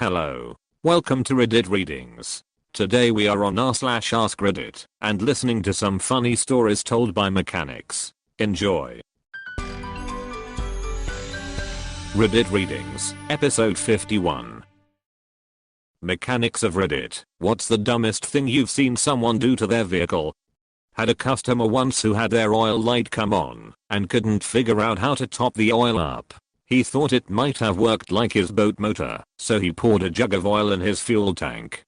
Hello. Welcome to Reddit Readings. Today we are on r/AskReddit and listening to some funny stories told by mechanics. Enjoy. Reddit Readings, episode 51. Mechanics of Reddit. What's the dumbest thing you've seen someone do to their vehicle? Had a customer once who had their oil light come on and couldn't figure out how to top the oil up. He thought it might have worked like his boat motor, so he poured a jug of oil in his fuel tank.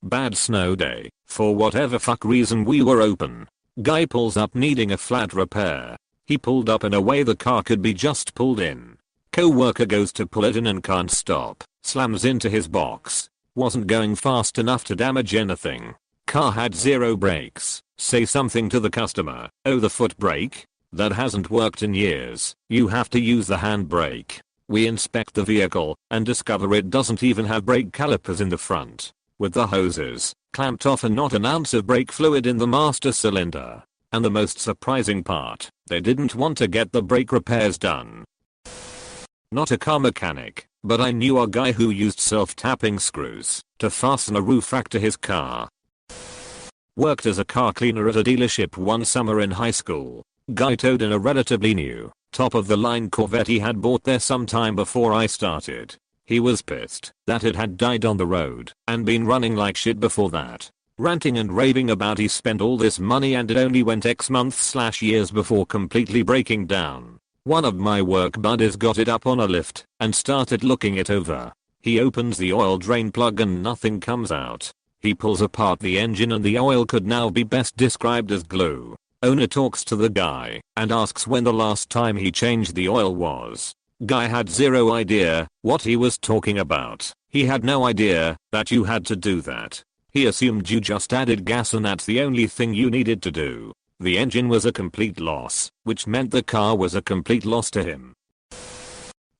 Bad snow day. For whatever fuck reason we were open. Guy pulls up needing a flat repair. He pulled up in a way the car could be just pulled in. Co-worker goes to pull it in and can't stop. Slams into his box. Wasn't going fast enough to damage anything. Car had zero brakes. Say something to the customer. Oh, the foot brake? That hasn't worked in years. You have to use the handbrake. We inspect the vehicle and discover it doesn't even have brake calipers in the front. With the hoses clamped off and not an ounce of brake fluid in the master cylinder. And the most surprising part, they didn't want to get the brake repairs done. Not a car mechanic, but I knew a guy who used self-tapping screws to fasten a roof rack to his car. Worked as a car cleaner at a dealership one summer in high school. Guy towed in a relatively new, top-of-the-line Corvette he had bought there some time before I started. He was pissed that it had died on the road and been running like shit before that. Ranting and raving about he spent all this money and it only went X months/years before completely breaking down. One of my work buddies got it up on a lift and started looking it over. He opens the oil drain plug and nothing comes out. He pulls apart the engine and the oil could now be best described as glue. Owner talks to the guy and asks when the last time he changed the oil was. Guy had zero idea what he was talking about. He had no idea that you had to do that. He assumed you just added gas and that's the only thing you needed to do. The engine was a complete loss, which meant the car was a complete loss to him.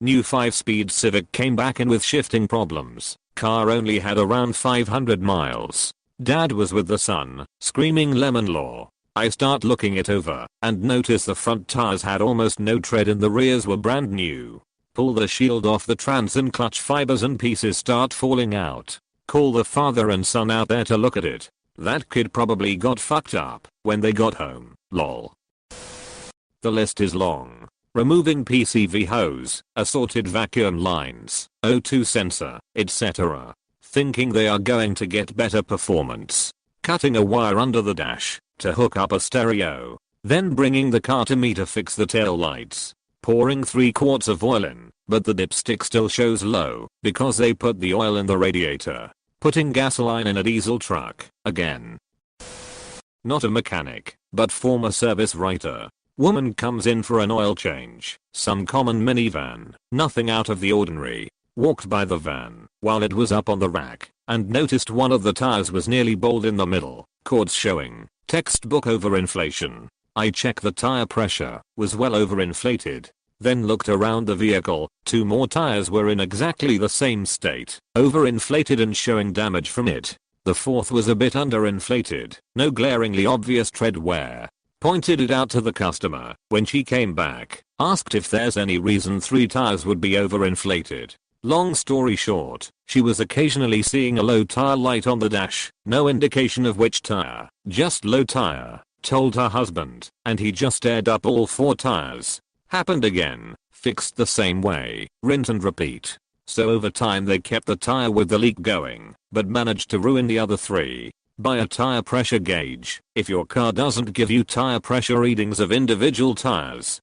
New 5-speed Civic came back in with shifting problems. Car only had around 500 miles. Dad was with the son, screaming lemon law. I start looking it over and notice the front tires had almost no tread and the rears were brand new. Pull the shield off the trans and clutch fibers and pieces start falling out. Call the father and son out there to look at it. That kid probably got fucked up when they got home, lol. The list is long. Removing PCV hose, assorted vacuum lines, O2 sensor, etc. Thinking they are going to get better performance. Cutting a wire under the dash to hook up a stereo. Then bringing the car to me to fix the tail lights. Pouring 3 quarts of oil in, but the dipstick still shows low because they put the oil in the radiator. Putting gasoline in a diesel truck, again. Not a mechanic, but former service writer. Woman comes in for an oil change. Some common minivan, nothing out of the ordinary. Walked by the van while it was up on the rack and noticed one of the tires was nearly bald in the middle, cords showing. Textbook overinflation. I checked the tire pressure, was well overinflated. Then looked around the vehicle, 2 more tires were in exactly the same state, overinflated and showing damage from it. The 4th was a bit underinflated, no glaringly obvious tread wear. Pointed it out to the customer when she came back, asked if there's any reason 3 tires would be overinflated. Long story short, she was occasionally seeing a low tire light on the dash, no indication of which tire, just low tire, told her husband, and he just aired up all 4 tires. Happened again, fixed the same way, rinse and repeat. So over time they kept the tire with the leak going, but managed to ruin the other 3. Buy a tire pressure gauge if your car doesn't give you tire pressure readings of individual tires.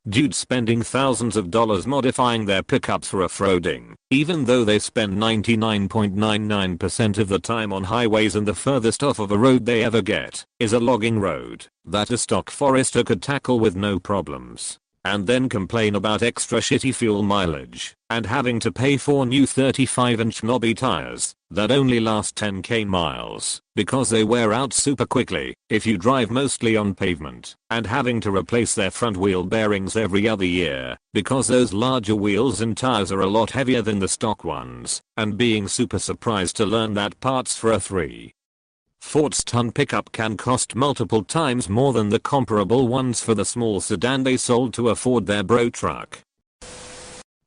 Dudes spending thousands of dollars modifying their pickups for off-roading, even though they spend 99.99% of the time on highways and the furthest off of a road they ever get is a logging road that a stock Forester could tackle with no problems. And then complain about extra shitty fuel mileage and having to pay for new 35-inch knobby tires that only last 10k miles because they wear out super quickly if you drive mostly on pavement, and having to replace their front wheel bearings every other year because those larger wheels and tires are a lot heavier than the stock ones, and being super surprised to learn that parts for a 3/4-ton pickup can cost multiple times more than the comparable ones for the small sedan they sold to afford their bro truck.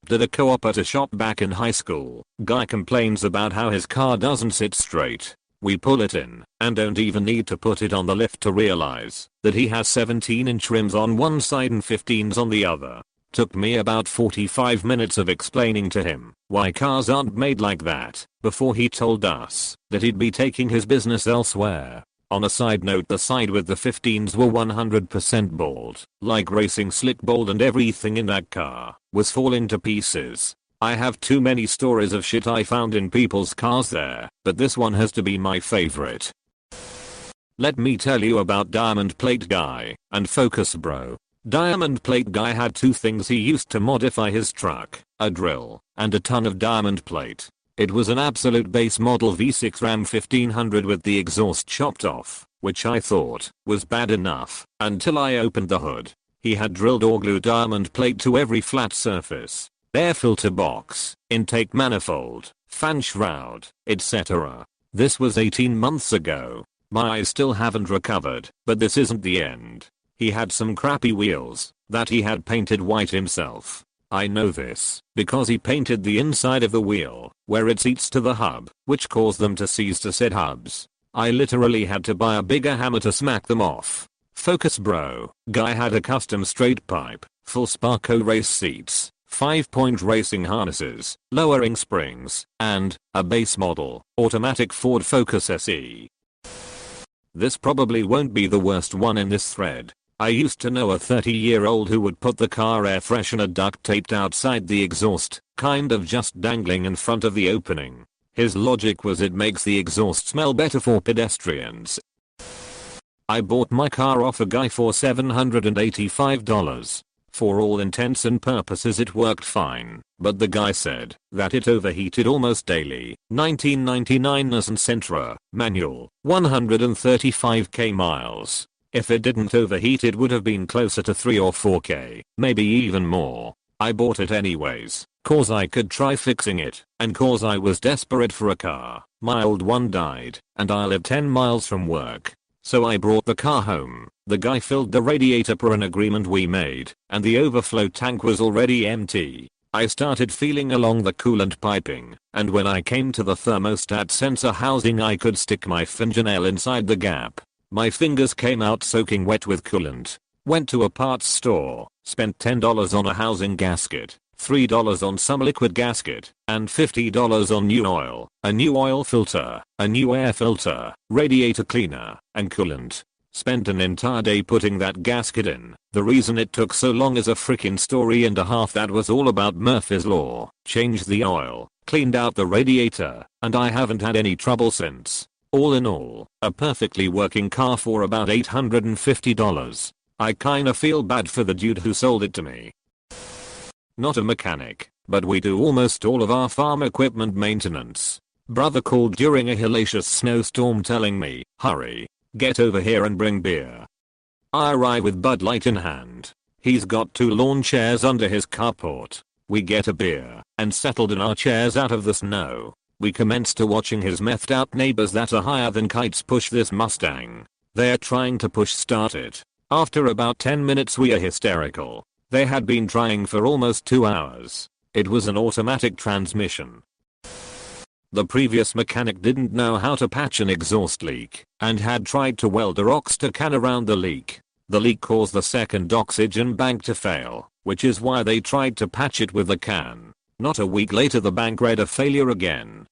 Did a co-op at a shop back in high school. Guy complains about how his car doesn't sit straight. We pull it in and don't even need to put it on the lift to realize that he has 17-inch rims on one side and 15s on the other. Took me about 45 minutes of explaining to him why cars aren't made like that before he told us that he'd be taking his business elsewhere. On a side note, the side with the 15s were 100% bald, like racing slick bald, and everything in that car was falling to pieces. I have too many stories of shit I found in people's cars there, but this one has to be my favorite. Let me tell you about Diamond Plate Guy and Focus Bro. Diamond Plate Guy had two things he used to modify his truck: a drill and a ton of diamond plate. It was an absolute base model V6 Ram 1500 with the exhaust chopped off, which I thought was bad enough until I opened the hood. He had drilled or glued diamond plate to every flat surface: air filter box, intake manifold, fan shroud, etc. This was 18 months ago. My eyes still haven't recovered, but this isn't the end. He had some crappy wheels that he had painted white himself. I know this because he painted the inside of the wheel where it seats to the hub, which caused them to seize to said hubs. I literally had to buy a bigger hammer to smack them off. Focus Bro Guy had a custom straight pipe, full Sparco race seats, 5-point racing harnesses, lowering springs, and a base model automatic Ford Focus SE. This probably won't be the worst one in this thread. I used to know a 30-year-old who would put the car air freshener duct taped outside the exhaust, kind of just dangling in front of the opening. His logic was it makes the exhaust smell better for pedestrians. I bought my car off a guy for $785. For all intents and purposes it worked fine, but the guy said that it overheated almost daily. 1999 Nissan Sentra, manual, 135k miles. If it didn't overheat it would have been closer to 3 or 4k, maybe even more. I bought it anyways, cause I could try fixing it, and cause I was desperate for a car. My old one died, and I live 10 miles from work. So I brought the car home. The guy filled the radiator per an agreement we made, and the overflow tank was already empty. I started feeling along the coolant piping, and when I came to the thermostat sensor housing I could stick my fingernail inside the gap. My fingers came out soaking wet with coolant. Went to a parts store, spent $10 on a housing gasket, $3 on some liquid gasket, and $50 on new oil, a new oil filter, a new air filter, radiator cleaner, and coolant. Spent an entire day putting that gasket in. The reason it took so long is a freaking story and a half that was all about Murphy's Law. Changed the oil, cleaned out the radiator, and I haven't had any trouble since. All in all, a perfectly working car for about $850. I kinda feel bad for the dude who sold it to me. Not a mechanic, but we do almost all of our farm equipment maintenance. Brother called during a hellacious snowstorm telling me, hurry, get over here and bring beer. I arrive with Bud Light in hand. He's got 2 lawn chairs under his carport. We get a beer and settled in our chairs out of the snow. We commenced to watching his methed out neighbors that are higher than kites push this Mustang. They're trying to push start it. After about 10 minutes we are hysterical. They had been trying for almost 2 hours. It was an automatic transmission. The previous mechanic didn't know how to patch an exhaust leak and had tried to weld a Rockstar can around the leak. The leak caused the second oxygen bank to fail, which is why they tried to patch it with the can. Not a week later the bank read a failure again.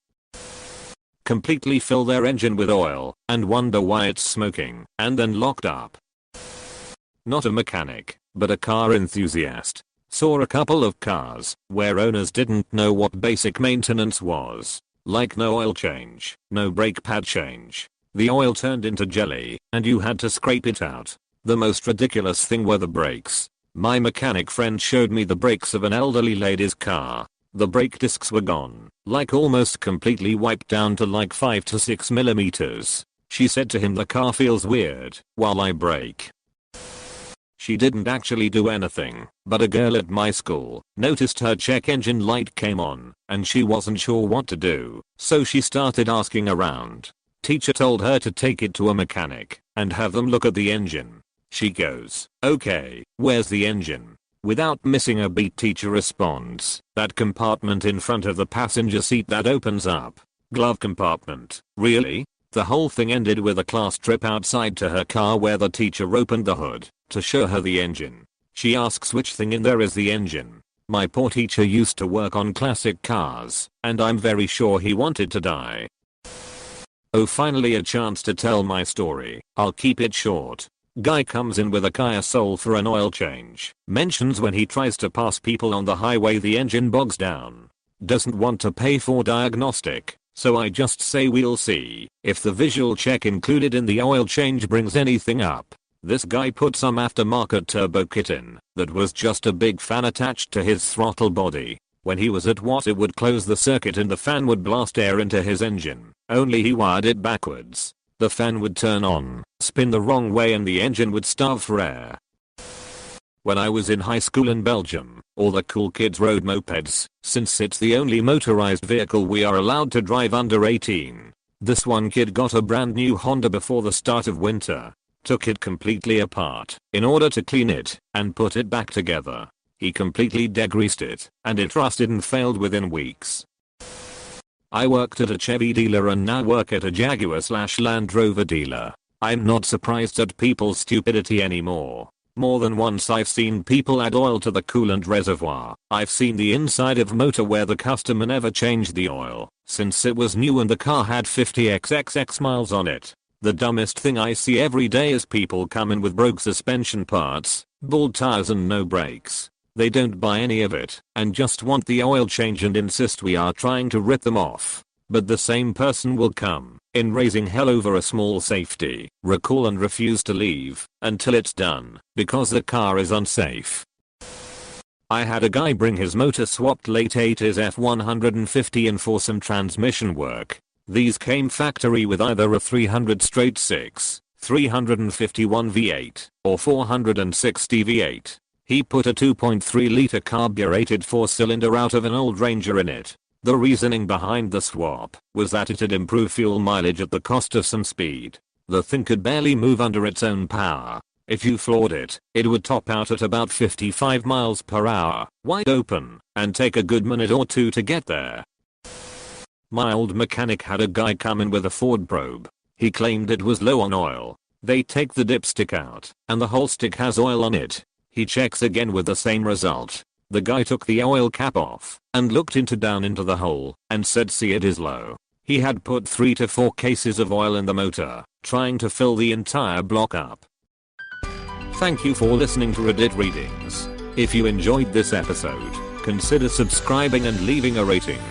Completely fill their engine with oil and wonder why it's smoking and then locked up. Not a mechanic, but a car enthusiast. Saw a couple of cars where owners didn't know what basic maintenance was. Like no oil change, no brake pad change. The oil turned into jelly and you had to scrape it out. The most ridiculous thing were the brakes. My mechanic friend showed me the brakes of an elderly lady's car. The brake discs were gone, like almost completely wiped down to like 5 to 6 millimeters. She said to him, the car feels weird while I brake. She didn't actually do anything, but a girl at my school noticed her check engine light came on and she wasn't sure what to do, so she started asking around. Teacher told her to take it to a mechanic and have them look at the engine. She goes, okay, where's the engine? Without missing a beat, teacher responds, "That compartment in front of the passenger seat that opens up. Glove compartment." Really? The whole thing ended with a class trip outside to her car where the teacher opened the hood to show her the engine. She asks which thing in there is the engine. My poor teacher used to work on classic cars, and I'm very sure he wanted to die. Oh, finally a chance to tell my story. I'll keep it short. Guy comes in with a Kia Soul for an oil change. Mentions when he tries to pass people on the highway the engine bogs down. Doesn't want to pay for diagnostic. So I just say we'll see if the visual check included in the oil change brings anything up. This guy put some aftermarket turbo kit in that was just a big fan attached to his throttle body. When he was at watt it would close the circuit and the fan would blast air into his engine, only he wired it backwards. The fan would turn on, spin the wrong way and the engine would starve for air. When I was in high school in Belgium, all the cool kids rode mopeds, since it's the only motorized vehicle we are allowed to drive under 18. This one kid got a brand new Honda before the start of winter. Took it completely apart in order to clean it and put it back together. He completely degreased it and it rusted and failed within weeks. I worked at a Chevy dealer and now work at a Jaguar/Land Rover dealer. I'm not surprised at people's stupidity anymore. More than once I've seen people add oil to the coolant reservoir. I've seen the inside of motor where the customer never changed the oil since it was new and the car had 50xxx miles on it. The dumbest thing I see every day is people come in with broke suspension parts, bald tires and no brakes. They don't buy any of it and just want the oil change and insist we are trying to rip them off. But the same person will come in raising hell over a small safety recall and refuse to leave until it's done because the car is unsafe. I had a guy bring his motor swapped late 80s F150 in for some transmission work. These came factory with either a 300/6, 351 V8, or 460 V8. He put a 2.3 liter carbureted 4-cylinder out of an old Ranger in it. The reasoning behind the swap was that it'd improve fuel mileage at the cost of some speed. The thing could barely move under its own power. If you floored it, it would top out at about 55 miles per hour, wide open, and take a good minute or two to get there. My old mechanic had a guy come in with a Ford probe. He claimed it was low on oil. They take the dipstick out, and the whole stick has oil on it. He checks again with the same result. The guy took the oil cap off, and looked down into the hole, and said see it is low. He had put 3 to 4 cases of oil in the motor, trying to fill the entire block up. Thank you for listening to Reddit Readings. If you enjoyed this episode, consider subscribing and leaving a rating.